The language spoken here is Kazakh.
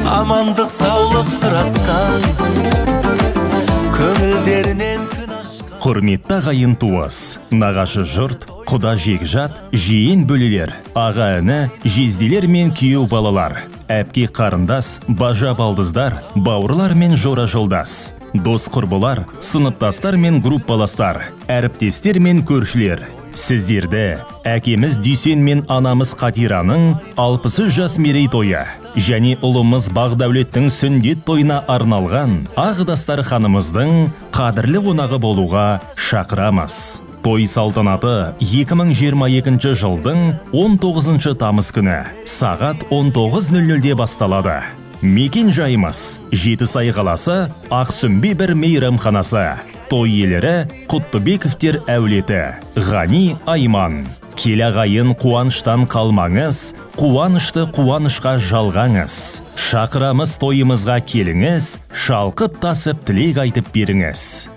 амандық саулық сұрасқан, көңілдерінен күн ашқан. Құрметті ағайын туыс, нағашы жұрт, құда жекжат, жиен бөлелер, аға іні, жезделер мен күйеу балалар, әпке қарындас, бажа балдыздар, бауырлар мен жора жолдас, дос құрбылар, сыныптастар мен группаластар, әріптестер мен көршілер. Сіздерді әкеміз Дүйсен мен анамыз Қатираның 60 жас мерейтойы және ұлымыз Бағдәулеттің сүндет тойына арналған Ағдастар ханымыздың қадірлі қонағы болуға шақырамыз. Той салтанаты 2022 жылдың 19 тамыз күні сағат 19:00-де басталады. Мекен жайымыз Жетісай қаласы, Ақсүмбе бір мейрамханасы. Той иелері Құттыбековтер әулеті, Ғани Айман. Келағайын қуаныштан қалмаңыз, қуанышты қуанышқа жалғаңыз. Шақырамыз тойымызға келіңіз, шалқып тасып тілек айтып беріңіз.